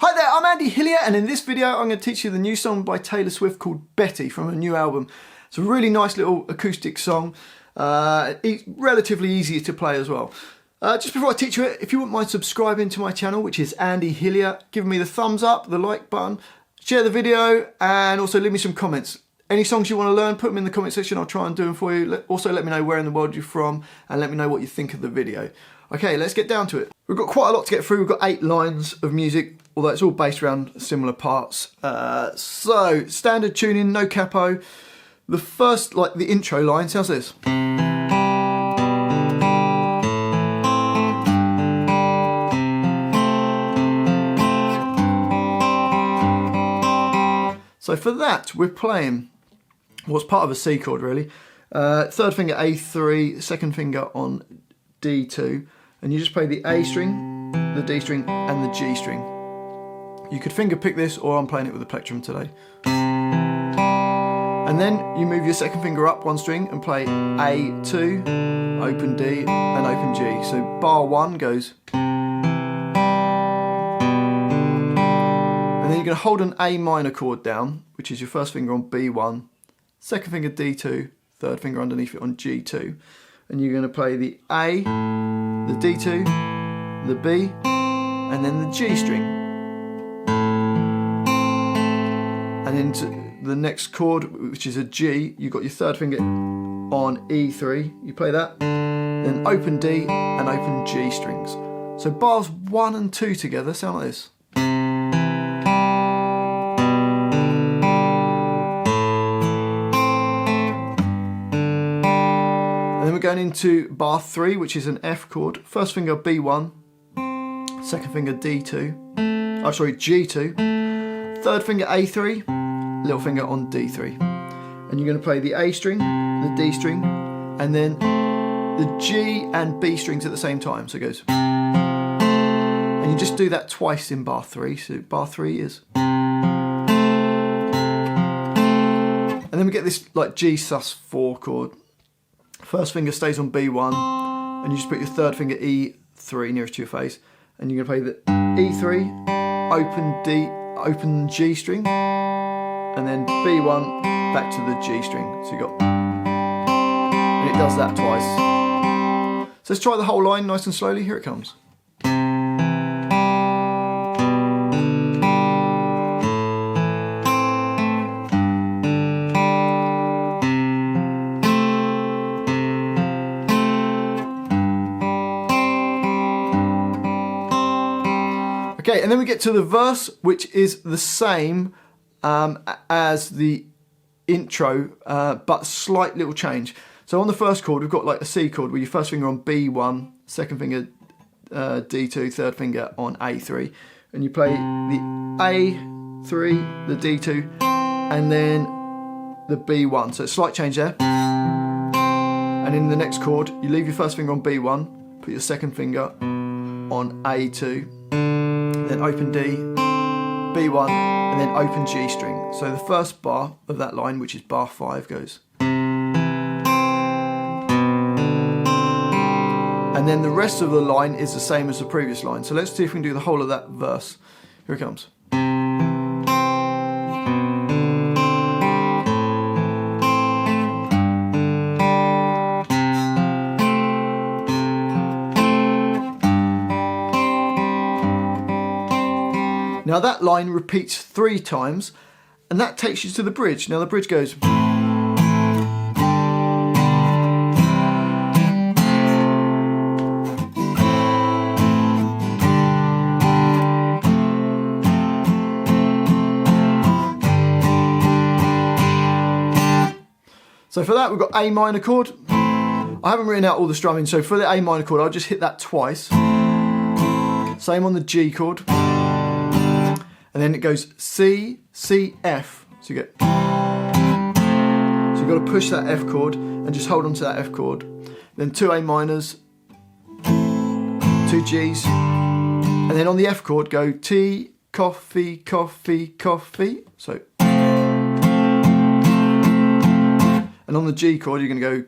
Hi there, I'm Andy Hillier, and in this video I'm going to teach you the new song by Taylor Swift called Betty from her new album. It's a really nice little acoustic song, relatively easy to play as well. Just before I teach you it, if you wouldn't mind subscribing to my channel, which is Andy Hillier, give me the thumbs up, the like button, share the video, and also leave me some comments. Any songs you want to learn, put them in the comment section, I'll try and do them for you. Also let me know where in the world you're from, and let me know what you think of the video. Okay, let's get down to it. We've got quite a lot to get through. We've got 8 lines of music, although it's all based around similar parts. So, standard tuning, no capo. The first, like the intro line, sounds this. So for that, we're playing what's part of a C chord really. Third finger A3, second finger on D2, and you just play the A string, the D string, and the G string. You could finger pick this, or I'm playing it with a plectrum today. And then you move your second finger up one string and play A2, open D, and open G. So bar 1 goes. And then you're going to hold an A minor chord down, which is your first finger on B1, second finger D2, third finger underneath it on G2. And you're going to play the A, the D2, the B, and then the G string. And into the next chord, which is a G, you've got your third finger on E3, you play that, then open D and open G strings. So bars 1 and 2 together sound like this. And then we're going into bar 3, which is an F chord. First finger B1, second finger D2, G2, third finger A3, little finger on D3. And you're going to play the A string, the D string, and then the G and B strings at the same time. So it goes. And you just do that twice in bar 3. So bar 3 is. And then we get this like G sus4 chord. First finger stays on B1, and you just put your third finger E3 nearest to your face, and you're going to play the E3, open D, open G string, and then B1 back to the G string. So you got, and it does that twice. So let's try the whole line nice and slowly. Here it comes. Okay, and then we get to the verse, which is the same as the intro, but slight little change. So on the first chord, we've got like a C chord with your first finger on B1, second finger D2, third finger on A3, and you play the A3, the D2, and then the B1. So a slight change there. And in the next chord, you leave your first finger on B1, put your second finger on A2, then open D, B1, and then open G string. So the first bar of that line, which is bar 5, goes. And then the rest of the line is the same as the previous line. So let's see if we can do the whole of that verse. Here it comes. Now that line repeats 3 times, and that takes you to the bridge. Now the bridge goes. So for that we've got A minor chord. I haven't written out all the strumming, so for the A minor chord I'll just hit that twice. Same on the G chord. And then it goes C, C, F. So you get. So you've got to push that F chord and just hold on to that F chord. Then 2 A minors, 2 Gs, and then on the F chord go T, coffee, coffee, coffee. So. And on the G chord you're going to go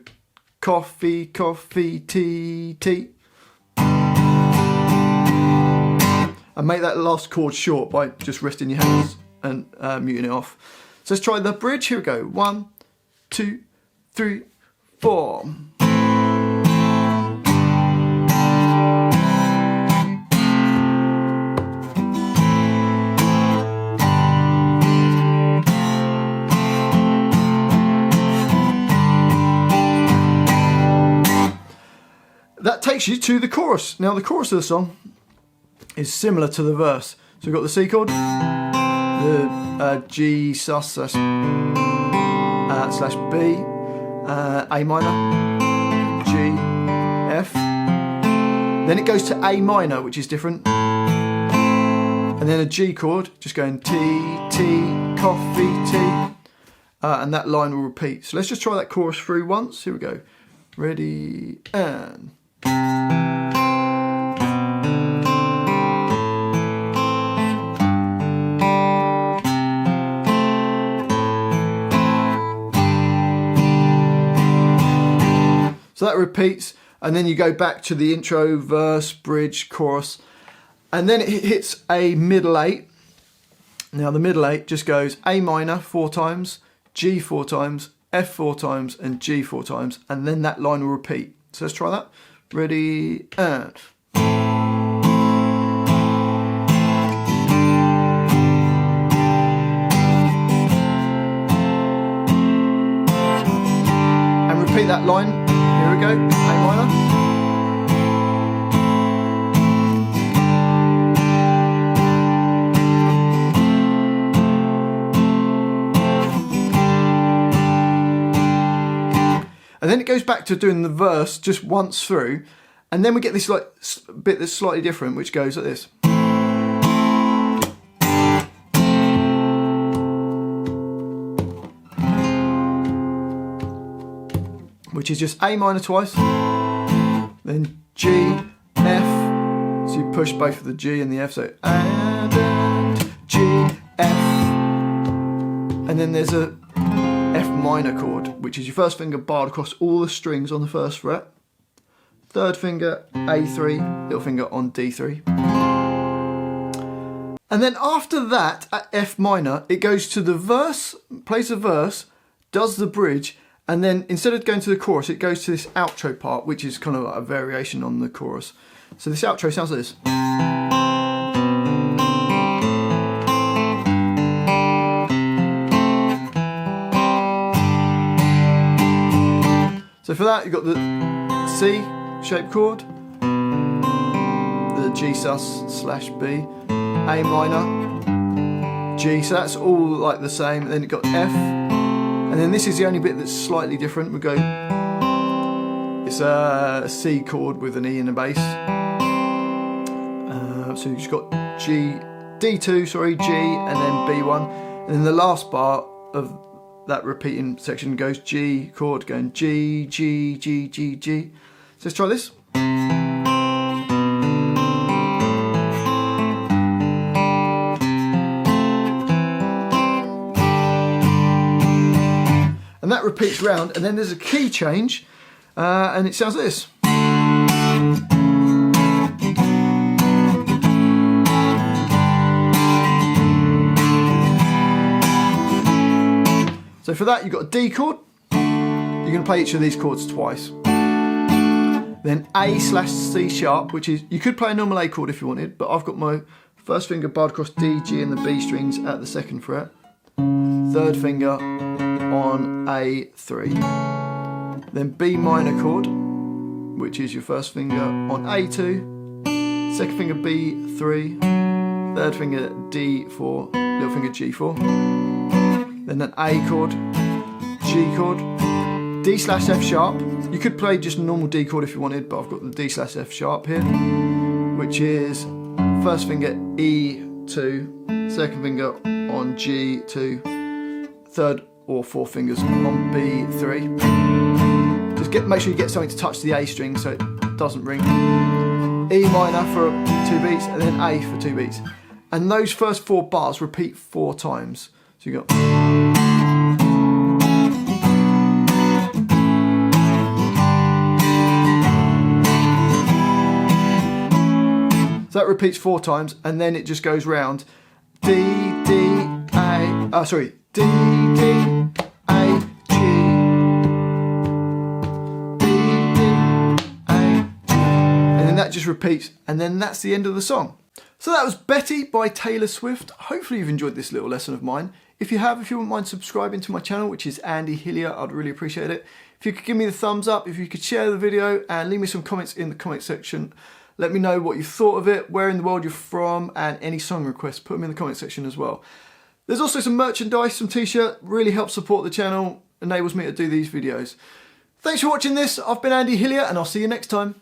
coffee, coffee, tea, tea. and make that last chord short by just resting your hands and muting it off. So let's try the bridge. Here we go. 1, 2, 3, 4. That takes you to the chorus. Now the chorus of the song is similar to the verse. So we've got the C chord, the G sus slash B, A minor, G, F. Then it goes to A minor, which is different. And then a G chord, just going T, T, coffee, T. And that line will repeat. So let's just try that chorus through once. Here we go. Ready, and... So that repeats, and then you go back to the intro, verse, bridge, chorus, and then it hits a middle 8. Now the middle 8 just goes A minor 4 times, G 4 times, F 4 times, and G 4 times, and then that line will repeat. So let's try that. Ready, and... And repeat that line. Here we go, A minor. And then it goes back to doing the verse just once through, and then we get this like bit that's slightly different, which goes like this. Which is just A minor twice, then G, F, so you push both of the G and the F, so and G, F, and then there's a F minor chord, which is your first finger barred across all the strings on the first fret, third finger A3, little finger on D3. And then after that, at F minor, it goes to the verse, plays the verse, does the bridge, and then instead of going to the chorus, it goes to this outro part, which is kind of like a variation on the chorus. So this outro sounds like this. So for that, you've got the C shaped chord, the G sus slash B, A minor, G, so that's all like the same. And then you've got F, and then this is the only bit that's slightly different. We go, it's a C chord with an E in the bass. So you've just got G, D2, sorry, G, and then B1. And then the last bar of that repeating section goes G chord, going G, G, G, G, G. So let's try this. And that repeats round, and then there's a key change, and it sounds like this. So for that, you've got a D chord. You're going to play each of these chords twice. Then A slash C sharp, which is, you could play a normal A chord if you wanted, but I've got my first finger barred across D, G and the B strings at the second fret. Third finger on A3. Then B minor chord, which is your first finger on A2. Second finger B3. Third finger D4, little finger G4. Then an A chord, G chord, D slash F sharp. You could play just a normal D chord if you wanted, but I've got the D slash F sharp here, which is first finger E2, second finger on G2, third or fourth fingers on B3. Just make sure you get something to touch the A string so it doesn't ring. E minor for 2 beats, and then A for 2 beats. And those first 4 bars repeat 4 times. So you got. So that repeats 4 times, and then it just goes round. D, D, A, D, D, A, G. D, D, A, G. And then that just repeats, and then that's the end of the song. So that was Betty by Taylor Swift. Hopefully you've enjoyed this little lesson of mine. If you have, if you wouldn't mind subscribing to my channel, which is Andy Hillier, I'd really appreciate it. If you could give me the thumbs up, if you could share the video and leave me some comments in the comment section. Let me know what you thought of it, where in the world you're from, and any song requests, put them in the comment section as well. There's also some merchandise, some t-shirt, really helps support the channel, enables me to do these videos. Thanks for watching this. I've been Andy Hillier, and I'll see you next time.